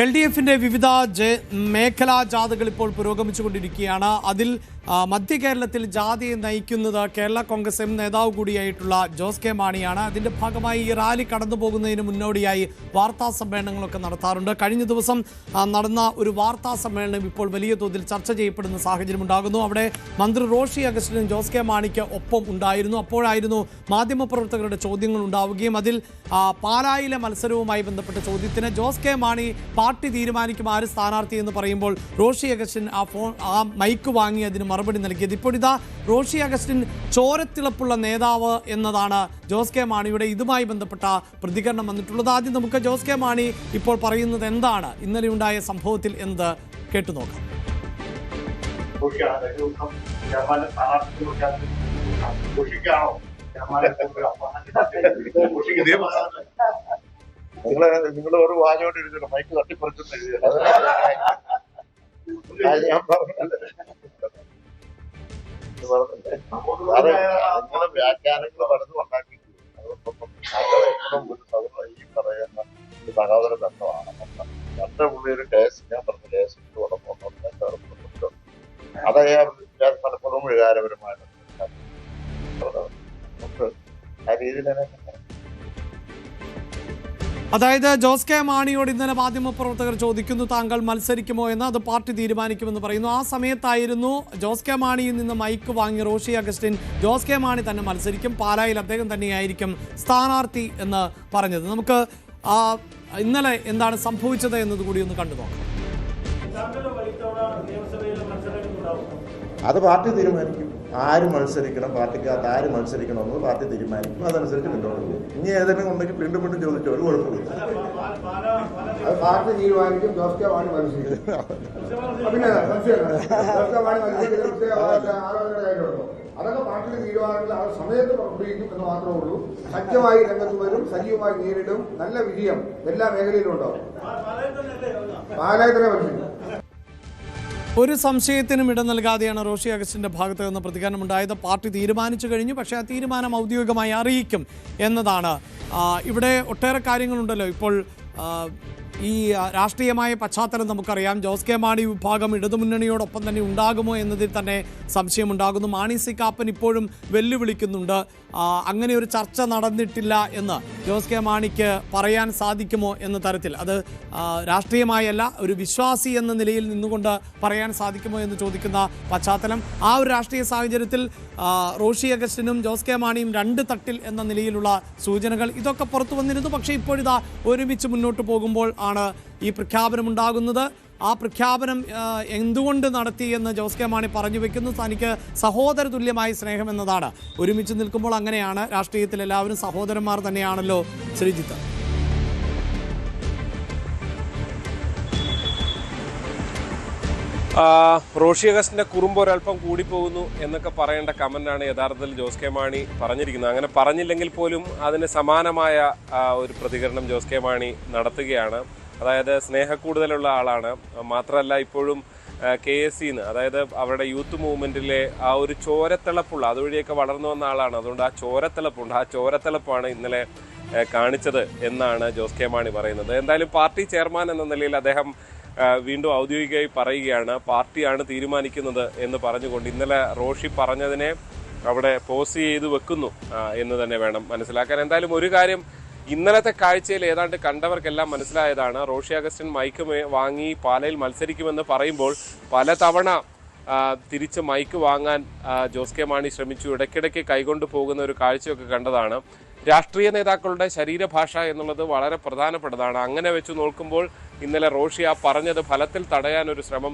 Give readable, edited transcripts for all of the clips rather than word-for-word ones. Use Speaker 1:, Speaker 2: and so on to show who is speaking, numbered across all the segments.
Speaker 1: LDFിന്റെ വിവിധ മേഖലാ ജാഥകൾ ഇപ്പോൾ പുരോഗമിച്ചുകൊണ്ടിരിക്കുകയാണ്. അതിൽ മധ്യ കേരളത്തിൽ ജാഥയെ നയിക്കുന്നത് കേരള കോൺഗ്രസ് എം നേതാവ് കൂടിയായിട്ടുള്ള ജോസ് കെ മാണിയാണ്. അതിന്റെ ഭാഗമായി ഈ റാലി കടന്നു പോകുന്നതിന് മുന്നോടിയായി വാർത്താ സമ്മേളനങ്ങളൊക്കെ നടത്താറുണ്ട്. കഴിഞ്ഞ ദിവസം നടന്ന ഒരു വാർത്താ സമ്മേളനം ഇപ്പോൾ വലിയ തോതിൽ ചർച്ച ചെയ്യപ്പെടുന്ന സാഹചര്യം ഉണ്ടാകുന്നു. അവിടെ മന്ത്രി റോഷി അഗസ്റ്റിനും ജോസ് കെ മാണിക്ക് ഒപ്പം ഉണ്ടായിരുന്നു. അപ്പോഴായിരുന്നു മാധ്യമപ്രവർത്തകരുടെ ചോദ്യങ്ങൾ ഉണ്ടാവുകയും അതിൽ പാലായിലെ മത്സരവുമായി ബന്ധപ്പെട്ട ചോദ്യത്തിന് ജോസ് കെ മാണി പാർട്ടി തീരുമാനിക്കും ആര് സ്ഥാനാർത്ഥി എന്ന് പറയുമ്പോൾ റോഷി അഗസ്റ്റിൻ ആ മൈക്ക് വാങ്ങി അതിന് മറുപടി നൽകിയത്. ഇപ്പോൾ ഇതാ റോഷി അഗസ്റ്റിൻ ചോരത്തിളപ്പുള്ള നേതാവ് എന്നതാണ് ജോസ് കെ മാണിയുടെ ഇതുമായി ബന്ധപ്പെട്ട പ്രതികരണം വന്നിട്ടുള്ളത്. ആദ്യം നമുക്ക് ജോസ് കെ മാണി ഇപ്പോൾ പറയുന്നത് എന്താണ് ഇന്നലെ ഉണ്ടായ സംഭവത്തിൽ എന്ന് കേട്ടുനോക്കാം.
Speaker 2: നിങ്ങൾ ഒരു വാചോട്ട് മൈക്ക് തട്ടിപ്പറിച്ചെന്ന് എഴുതിയത് നിങ്ങളെ വ്യാഖ്യാനങ്ങൾ പലതും ഉണ്ടാക്കി. ഈ പറയുന്ന സഹോദര ബന്ധമാണ്. രണ്ട് പുള്ളി ഒരു കേസ് ഞാൻ പറഞ്ഞ കേസ് ഉടമ്പുണ്ട്. അതേ പലപ്പോഴും വികാരപരമായിട്ട് ആ രീതിയിൽ തന്നെ.
Speaker 1: അതായത് ജോസ് കെ മാണിയോട് ഇന്നലെ മാധ്യമപ്രവർത്തകർ ചോദിക്കുന്നു താങ്കൾ മത്സരിക്കുമോ എന്ന്. അത് പാർട്ടി തീരുമാനിക്കുമെന്ന് പറയുന്നു. ആ സമയത്തായിരുന്നു ജോസ് കെ മാണിയിൽ നിന്ന് മൈക്ക് വാങ്ങി റോഷി അഗസ്റ്റിൻ ജോസ് കെ മാണി തന്നെ മത്സരിക്കും, പാലായിൽ അദ്ദേഹം തന്നെയായിരിക്കും സ്ഥാനാർത്ഥി എന്ന് പറഞ്ഞത്. നമുക്ക് ഇന്നലെ എന്താണ് സംഭവിച്ചത് എന്നത് കൂടി ഒന്ന് കണ്ടു നോക്കാം.
Speaker 2: അത് പാർട്ടി തീരുമാനിക്കും. ആര് മത്സരിക്കണം, പാർട്ടിക്കകത്ത് ആര് മത്സരിക്കണം എന്നത് പാർട്ടി തീരുമാനിക്കും. അതനുസരിച്ച് മുന്നോട്ട് പോകും. ഇനി ഏതെങ്കിലും ഉണ്ടെങ്കിൽ വീണ്ടും ചോദിച്ചോ, ഒരു കുഴപ്പമില്ല.
Speaker 3: അത് പാർട്ടി തീരുമാനിക്കും. ജോസ് കെ മാണി മത്സരിക്കും. പിന്നെ അതൊക്കെ പാർട്ടിയുടെ തീരുമാനങ്ങൾ ആ സമയത്ത് പ്രവർത്തിക്കും എന്ന് മാത്രമേ ഉള്ളൂ. സജ്ജമായി രംഗത്ത് വരും, സജീവമായി നേരിടും. നല്ല വിജയം എല്ലാ മേഖലയിലും ഉണ്ടാവും. പാലായി തന്നെ മത്സരിക്കും.
Speaker 1: ഒരു സംശയത്തിനും ഇടം നൽകാതെയാണ് റോഷി അഗസ്റ്റിന്റെ ഭാഗത്ത് നിന്ന് പ്രതികരണമുണ്ടായത്. പാർട്ടി തീരുമാനിച്ചു കഴിഞ്ഞു, പക്ഷേ ആ തീരുമാനം ഔദ്യോഗികമായി അറിയിക്കും എന്നതാണ്. ഇവിടെ ഒട്ടേറെ കാര്യങ്ങളുണ്ടല്ലോ. ഇപ്പോൾ ഈ രാഷ്ട്രീയമായ പശ്ചാത്തലം നമുക്കറിയാം. ജോസ് കെ മാണി വിഭാഗം ഇടതുമുന്നണിയോടൊപ്പം തന്നെ ഉണ്ടാകുമോ എന്നതിൽ തന്നെ സംശയമുണ്ടാകുന്നു. മാണി സി കാപ്പൻ ഇപ്പോഴും വെല്ലുവിളിക്കുന്നുണ്ട്. അങ്ങനെ ഒരു ചർച്ച നടന്നിട്ടില്ല എന്ന് ജോസ് കെ മാണിക്ക് പറയാൻ സാധിക്കുമോ എന്ന തരത്തിൽ, അത് രാഷ്ട്രീയമായല്ല ഒരു വിശ്വാസി എന്ന നിലയിൽ നിന്നുകൊണ്ട് പറയാൻ സാധിക്കുമോ എന്ന് ചോദിക്കുന്ന പശ്ചാത്തലം. ആ ഒരു രാഷ്ട്രീയ സാഹചര്യത്തിൽ റോഷി അഗസ്റ്റിനും ജോസ് കെ മാണിയും രണ്ട് തട്ടിൽ എന്ന നിലയിലുള്ള സൂചനകൾ ഇതൊക്കെ പുറത്തു വന്നിരുന്നു. പക്ഷേ ഇപ്പോഴിതാ ഒരുമിച്ച് മുന്നോട്ട് പോകുമ്പോൾ ആണ് ഈ പ്രഖ്യാപനം ഉണ്ടാകുന്നത്. ആ പ്രഖ്യാപനം എന്തുകൊണ്ട് നടത്തി എന്ന് ജോസ് കെ മാണി പറഞ്ഞു വെക്കുന്നു. തനിക്ക് സഹോദര തുല്യമായ സ്നേഹം എന്നതാണ്. ഒരുമിച്ച് നിൽക്കുമ്പോൾ അങ്ങനെയാണ്. രാഷ്ട്രീയത്തിൽ എല്ലാവരും സഹോദരന്മാർ തന്നെയാണല്ലോ ശ്രീജിത്ത്.
Speaker 4: റോഷി അഗസ്റ്റിന്റെ കുറുമ്പ് ഒരൽപ്പം കൂടിപ്പോകുന്നു എന്നൊക്കെ പറയേണ്ട കമന്റാണ് യഥാർത്ഥത്തിൽ ജോസ് കെ മാണി പറഞ്ഞിരിക്കുന്നത്. അങ്ങനെ പറഞ്ഞില്ലെങ്കിൽ പോലും അതിന് സമാനമായ ഒരു പ്രതികരണം ജോസ് കെ മാണി നടത്തുകയാണ്. അതായത് സ്നേഹക്കൂടുതലുള്ള ആളാണ്. മാത്രമല്ല ഇപ്പോഴും KSCന്ന്, അതായത് അവരുടെ യൂത്ത് മൂവ്മെന്റിലെ ആ ഒരു ചോരത്തിളപ്പുള്ള അതുവഴിയൊക്കെ വളർന്നു വന്ന ആളാണ്. അതുകൊണ്ട് ആ ചോരത്തിളപ്പുണ്ട്. ആ ചോരത്തിളപ്പാണ് ഇന്നലെ കാണിച്ചത് എന്നാണ് ജോസ് കെ മാണി പറയുന്നത്. എന്തായാലും പാർട്ടി ചെയർമാൻ എന്ന നിലയിൽ അദ്ദേഹം വീണ്ടും ഔദ്യോഗികമായി പറയുകയാണ്, പാർട്ടിയാണ് തീരുമാനിക്കുന്നത് എന്ന് പറഞ്ഞുകൊണ്ട് ഇന്നലെ റോഷി പറഞ്ഞതിനെ അവിടെ പോസ്റ്റ് ചെയ്ത് വെക്കുന്നു എന്ന് തന്നെ വേണം മനസ്സിലാക്കാൻ. എന്തായാലും ഒരു കാര്യം ഇന്നലത്തെ കാഴ്ചയിൽ ഏതാണ്ട് കണ്ടവർക്കെല്ലാം മനസ്സിലായതാണ്. റോഷി അഗസ്റ്റിൻ മൈക്ക് വാങ്ങി പാലയിൽ മത്സരിക്കുമെന്ന് പറയുമ്പോൾ പലതവണ തിരിച്ച് മൈക്ക് വാങ്ങാൻ ജോസ് കെ മാണി ശ്രമിച്ചു. ഇടയ്ക്കിടയ്ക്ക് കൈകൊണ്ട് പോകുന്ന ഒരു കാഴ്ചയൊക്കെ കണ്ടതാണ്. രാഷ്ട്രീയ നേതാക്കളുടെ ശരീരഭാഷ എന്നുള്ളത് വളരെ പ്രധാനപ്പെട്ടതാണ്. അങ്ങനെ വെച്ച് നോക്കുമ്പോൾ ഇന്നലെ റോഷി ആ പറഞ്ഞത് ഫലത്തിൽ തടയാൻ ഒരു ശ്രമം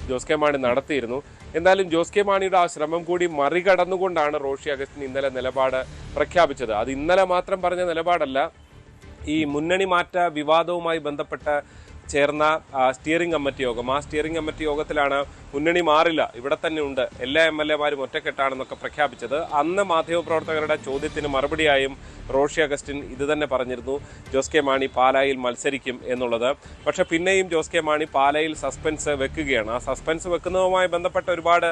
Speaker 4: ജോസ് കെ മാണി നടത്തിയിരുന്നു. എന്തായാലും ജോസ് കെ മാണിയുടെ ആ ശ്രമം കൂടി മറികടന്നുകൊണ്ടാണ് റോഷി അഗസ്റ്റിൻ ഇന്നലെ നിലപാട് പ്രഖ്യാപിച്ചത്. അത് ഇന്നലെ മാത്രം പറഞ്ഞ നിലപാടല്ല. ഈ മുന്നണി മാറ്റ വിവാദവുമായി ബന്ധപ്പെട്ട ചേർന്ന സ്റ്റിയറിംഗ് കമ്മിറ്റി യോഗം, ആ സ്റ്റിയറിംഗ് കമ്മിറ്റി യോഗത്തിലാണ് മുന്നണി മാറില്ല, ഇവിടെ തന്നെ ഉണ്ട്, എല്ലാ MLA-മാരും ഒറ്റക്കെട്ടാണെന്നൊക്കെ പ്രഖ്യാപിച്ചത്. അന്ന് മാധ്യമപ്രവർത്തകരുടെ ചോദ്യത്തിന് മറുപടിയായും റോഷി അഗസ്റ്റിൻ ഇത് തന്നെ പറഞ്ഞിരുന്നു, ജോസ് കെ മാണി പാലായിൽ മത്സരിക്കും എന്നുള്ളത്. പക്ഷെ പിന്നെയും ജോസ് കെ മാണി പാലായിൽ സസ്പെൻസ് വെക്കുകയാണ്. ആ സസ്പെൻസ് വെക്കുന്നതുമായി ബന്ധപ്പെട്ട ഒരുപാട്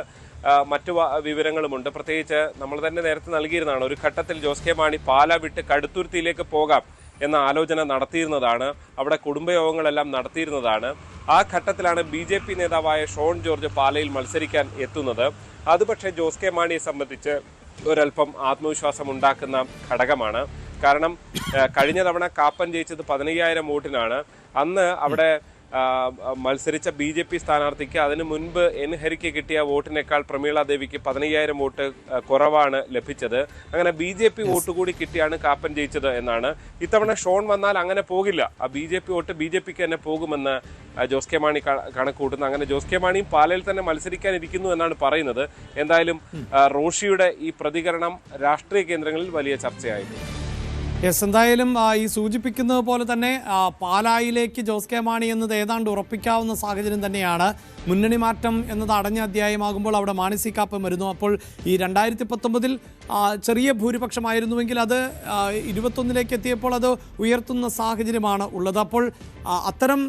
Speaker 4: മറ്റു വിവരങ്ങളുമുണ്ട്. പ്രത്യേകിച്ച് നമ്മൾ തന്നെ നേരത്തെ നൽകിയിരുന്നതാണ്, ഒരു ഘട്ടത്തിൽ ജോസ് കെ മാണി പാല വിട്ട് കടുത്തുരുത്തിയിലേക്ക് പോകാം എന്ന ആലോചന നടത്തിയിരുന്നതാണ്. അവിടെ കുടുംബയോഗങ്ങളെല്ലാം നടത്തിയിരുന്നതാണ്. ആ ഘട്ടത്തിലാണ് BJP നേതാവായ ഷോൺ ജോർജ് പാലയിൽ മത്സരിക്കാൻ എത്തുന്നത്. അത് പക്ഷേ ജോസ് കെ മാണിയെ സംബന്ധിച്ച് ഒരൽപ്പം ആത്മവിശ്വാസം ഉണ്ടാക്കുന്ന ഘടകമാണ്. കാരണം കഴിഞ്ഞ തവണ കാപ്പൻ ജയിച്ചത് 15,000 വോട്ടിനാണ്. അന്ന് അവിടെ മത്സരിച്ച BJP സ്ഥാനാർത്ഥിക്ക് അതിനു മുൻപ് എൻ ഹരിക്ക് കിട്ടിയ വോട്ടിനേക്കാൾ പ്രമീള ദേവിക്ക് 15,000 വോട്ട് കുറവാണ് ലഭിച്ചത്. അങ്ങനെ BJP വോട്ട് കൂടി കിട്ടിയാണ് കാപ്പൻ ജയിച്ചത് എന്നാണ്. ഇത്തവണ ഷോൺ വന്നാൽ അങ്ങനെ പോകില്ല. ആ BJP വോട്ട് BJPക്ക് തന്നെ പോകുമെന്ന് ജോസ് കെ മാണി കണക്ക് കൂട്ടുന്നു. അങ്ങനെ ജോസ് കെ മാണിയും പാലയിൽ തന്നെ മത്സരിക്കാനിരിക്കുന്നു എന്നാണ് പറയുന്നത്. എന്തായാലും റോഷിയുടെ ഈ പ്രതികരണം രാഷ്ട്രീയ കേന്ദ്രങ്ങളിൽ വലിയ ചർച്ചയായിരുന്നു.
Speaker 1: യെസ്, എന്തായാലും ഈ സൂചിപ്പിക്കുന്നത് പോലെ തന്നെ പാലായിലേക്ക് ജോസ് കെ മാണി എന്നത് ഏതാണ്ട് ഉറപ്പിക്കാവുന്ന സാഹചര്യം തന്നെയാണ്. മുന്നണി മാറ്റം എന്നത് അടഞ്ഞ അധ്യായമാകുമ്പോൾ അവിടെ മാണി സി കാപ്പൻ വരുന്നു. അപ്പോൾ ഈ 2019 ചെറിയ ഭൂരിപക്ഷമായിരുന്നുവെങ്കിൽ അത് 21 എത്തിയപ്പോൾ അത് ഉയർത്തുന്ന സാഹചര്യമാണ് ഉള്ളത്. അപ്പോൾ അത്തരം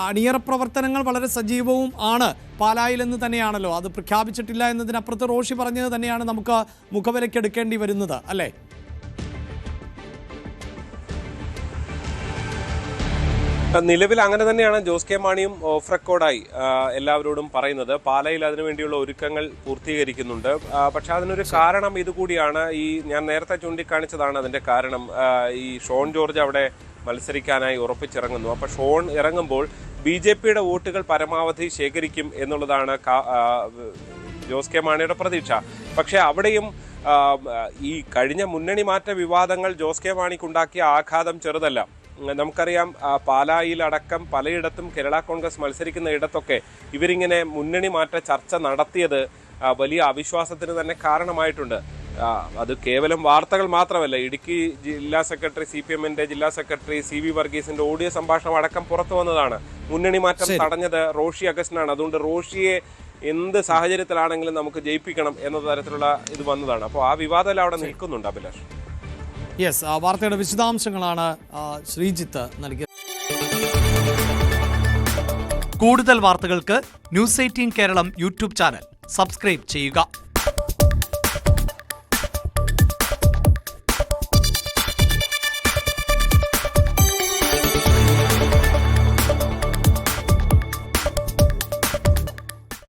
Speaker 1: അണിയറ പ്രവർത്തനങ്ങൾ വളരെ സജീവവും ആണ് പാലായിൽ എന്ന് തന്നെയാണല്ലോ. അത് പ്രഖ്യാപിച്ചിട്ടില്ല എന്നതിനപ്പുറത്ത് റോഷി പറഞ്ഞത് തന്നെയാണ് നമുക്ക് മുഖവിലക്കെടുക്കേണ്ടി വരുന്നത്, അല്ലേ?
Speaker 4: നിലവിൽ അങ്ങനെ തന്നെയാണ് ജോസ് കെ മാണിയും ഓഫ് റെക്കോർഡായി എല്ലാവരോടും പറയുന്നത്. പാലയിൽ അതിനുവേണ്ടിയുള്ള ഒരുക്കങ്ങൾ പൂർത്തീകരിക്കുന്നുണ്ട്. പക്ഷെ അതിനൊരു കാരണം ഇതുകൂടിയാണ്. ഞാൻ നേരത്തെ ചൂണ്ടിക്കാണിച്ചതാണ് അതിന്റെ കാരണം. ഈ ഷോൺ ജോർജ് അവിടെ മത്സരിക്കാനായി ഉറപ്പിച്ചിറങ്ങുന്നു. അപ്പോൾ ഷോൺ ഇറങ്ങുമ്പോൾ BJPയുടെ വോട്ടുകൾ പരമാവധി ശേഖരിക്കും എന്നുള്ളതാണ് ജോസ് കെ മാണിയുടെ പ്രതീക്ഷ. പക്ഷെ അവിടെയും ഈ കഴിഞ്ഞ മുന്നണി മാറ്റ വിവാദങ്ങൾ ജോസ് കെ മാണിക്കുണ്ടാക്കിയ ആഘാതം ചെറുതല്ല. നമുക്കറിയാം, പാലായിൽ അടക്കം പലയിടത്തും കേരള കോൺഗ്രസ് മത്സരിക്കുന്ന ഇടത്തൊക്കെ ഇവരിങ്ങനെ മുന്നണി മാറ്റ ചർച്ച നടത്തിയത് വലിയ അവിശ്വാസത്തിന് തന്നെ കാരണമായിട്ടുണ്ട്. അത് കേവലം വാർത്തകൾ മാത്രമല്ല. ഇടുക്കി ജില്ലാ സെക്രട്ടറി CPMന്റെ ജില്ലാ സെക്രട്ടറി CV വർഗീസിന്റെ ഓഡിയോ സംഭാഷണം അടക്കം പുറത്തു വന്നതാണ്. മുന്നണി മാറ്റം തടഞ്ഞത് റോഷി അഗസ്റ്റിനാണ്. അതുകൊണ്ട് റോഷിയെ എന്ത് സാഹചര്യത്തിലാണെങ്കിലും നമുക്ക് ജയിപ്പിക്കണം എന്ന തരത്തിലുള്ള ഇത് വന്നതാണ്. അപ്പോൾ ആ വിവാദം അവിടെ നിൽക്കുന്നുണ്ട് അഭിലാഷ്.
Speaker 1: യെസ്, വാർത്തയുടെ വിശദാംശങ്ങളാണ് ശ്രീജിത്ത് നൽകിയത്. കൂടുതൽ വാർത്തകൾക്ക് News 18 Keralam YouTube channel subscribe ചെയ്യുക.